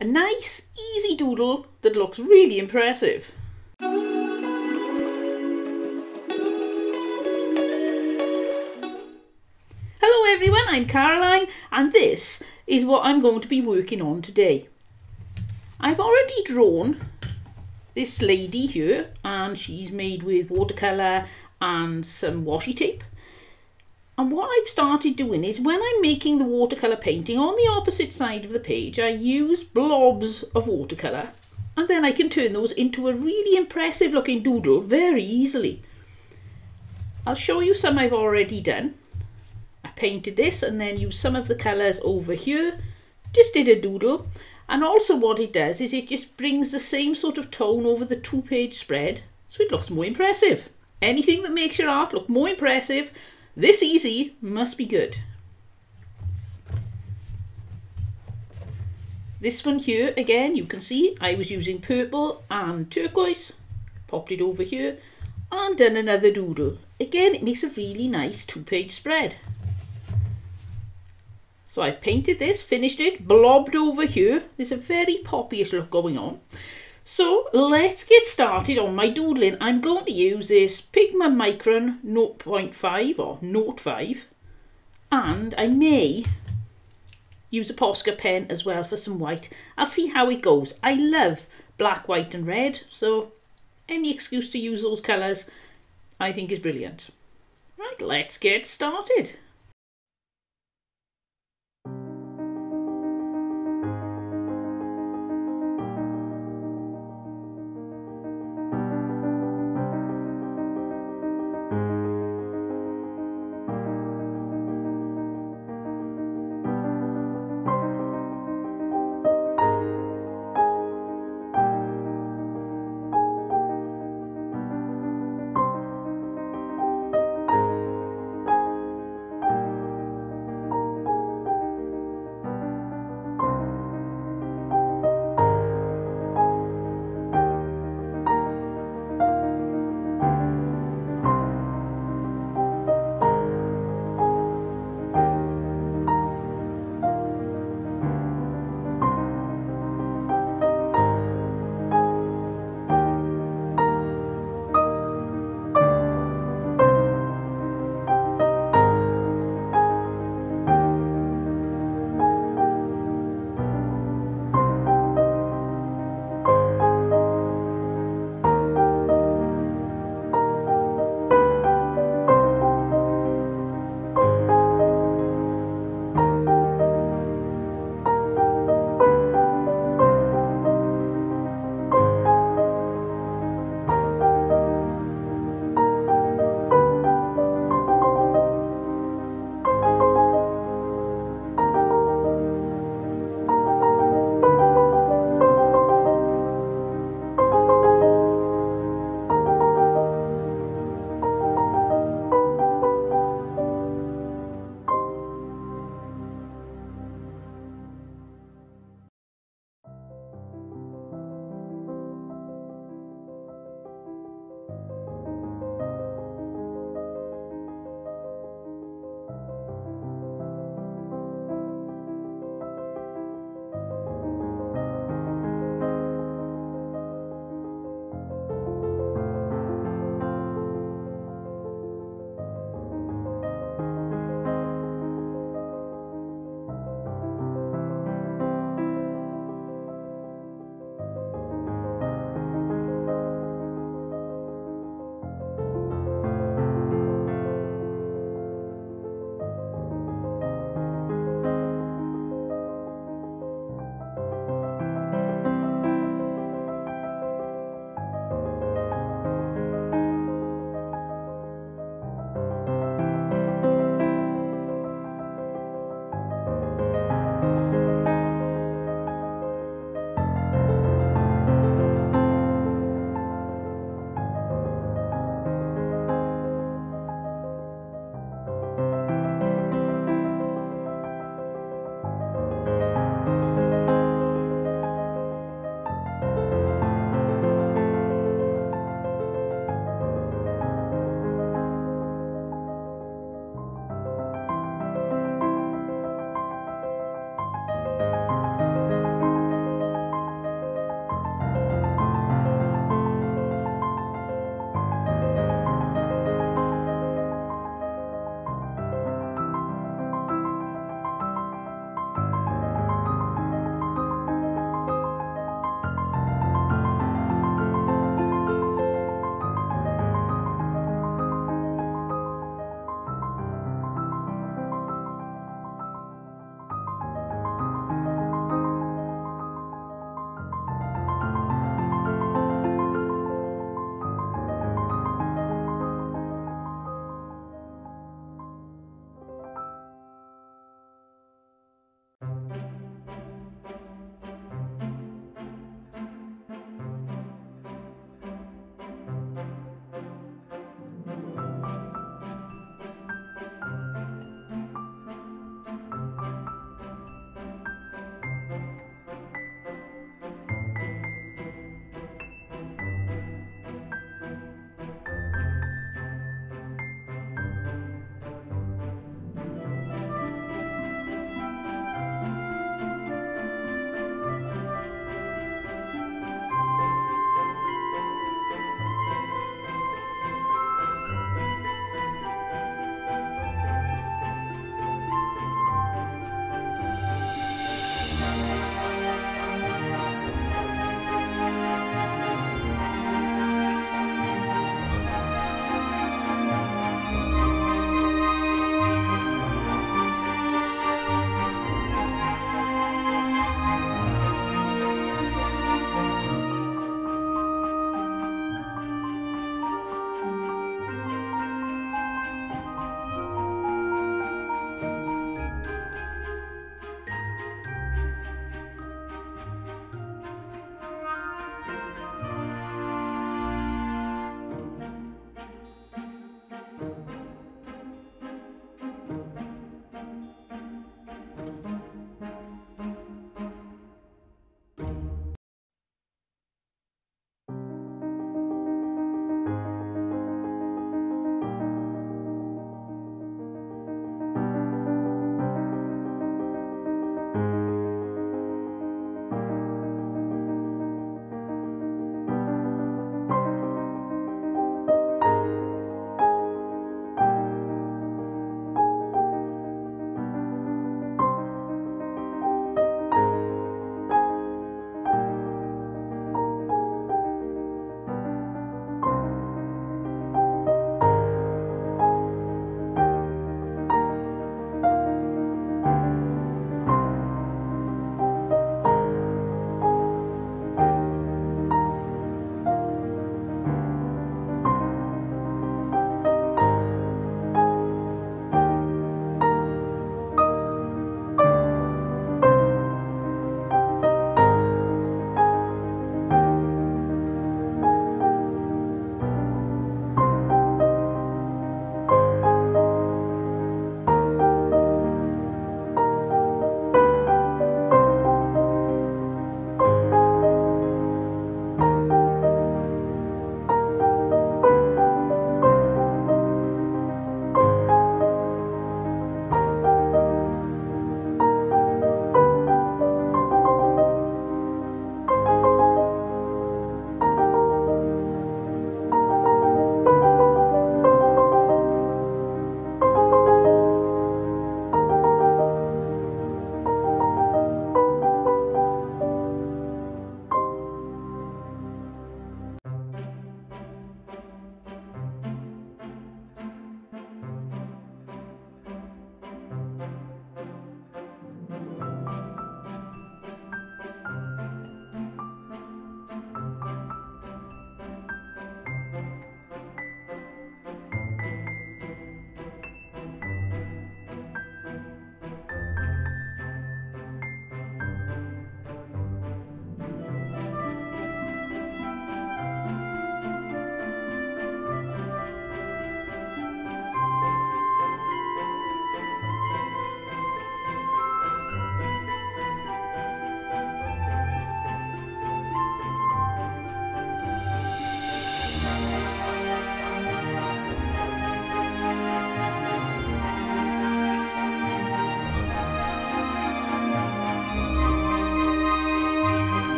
A nice, easy doodle that looks really impressive. Hello everyone, I'm Caroline and this is what I'm going to be working on today. I've already drawn this lady here and she's made with watercolour and some washi tape. And what I've started doing is when I'm making the watercolour painting, on the opposite side of the page I use blobs of watercolour and then I can turn those into a really impressive looking doodle very easily. I'll show you some I've already done. I painted this and then used some of the colours over here, just did a doodle. And also what it does is it just brings the same sort of tone over the 2-page spread, so it looks more impressive. Anything that makes your art look more impressive, this easy, must be good. This one here, again, you can see I was using purple and turquoise, popped it over here and done another doodle. Again, it makes a really nice 2-page spread. So I painted this, finished it, blobbed over here. There's a very poppyish look going on. So let's get started on my doodling. I'm going to use this Pigma Micron 0.5 or Note 5. And I may use a Posca pen as well for some white. I'll see how it goes. I love black, white and red. So any excuse to use those colours I think is brilliant. Right, let's get started.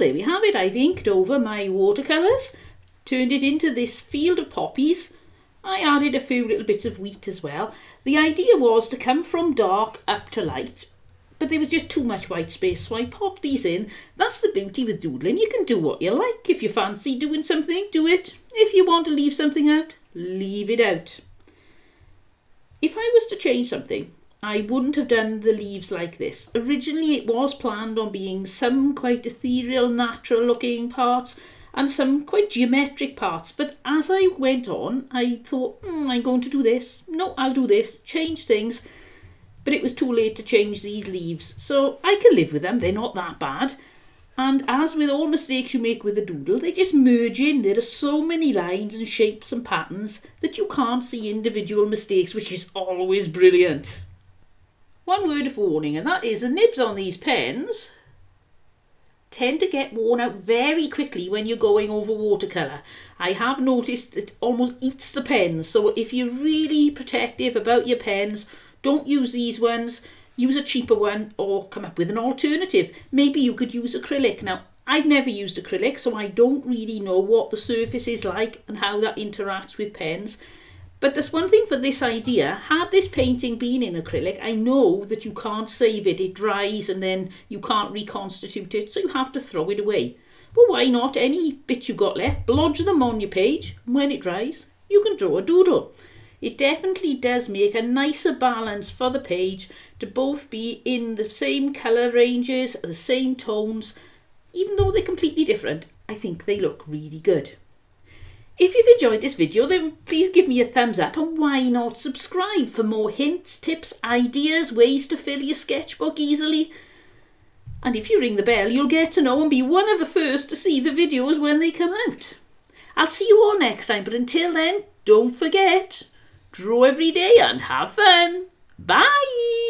there we have it. I've inked over my watercolours, turned it into this field of poppies. I added a few little bits of wheat as well. The idea was to come from dark up to light, but there was just too much white space, so I popped these in. That's the beauty with doodling. You can do what you like. If you fancy doing something, do it. If you want to leave something out, leave it out. If I was to change something, I wouldn't have done the leaves like this. Originally it was planned on being some quite ethereal, natural looking parts and some quite geometric parts, but as I went on I thought, I'm going to do this, no, I'll do this, change things, but it was too late to change these leaves, so I can live with them, they're not that bad. And as with all mistakes you make with a doodle, they just merge in. There are so many lines and shapes and patterns that you can't see individual mistakes, which is always brilliant. One word of warning, and that is the nibs on these pens tend to get worn out very quickly when you're going over watercolour. I have noticed it almost eats the pens, so if you're really protective about your pens, don't use these ones, use a cheaper one or come up with an alternative. Maybe you could use acrylic. Now, I've never used acrylic, so I don't really know what the surface is like and how that interacts with pens. But there's one thing for this idea. Had this painting been in acrylic, I know that you can't save it. It dries and then you can't reconstitute it, so you have to throw it away. But why not? Any bits you've got left, blodge them on your page. When it dries, you can draw a doodle. It definitely does make a nicer balance for the page to both be in the same colour ranges, the same tones. Even though they're completely different, I think they look really good. If you've enjoyed this video, then please give me a thumbs up, and why not subscribe for more hints, tips, ideas, ways to fill your sketchbook easily. And if you ring the bell, you'll get to know and be one of the first to see the videos when they come out. I'll see you all next time, but until then, don't forget, draw every day and have fun. Bye!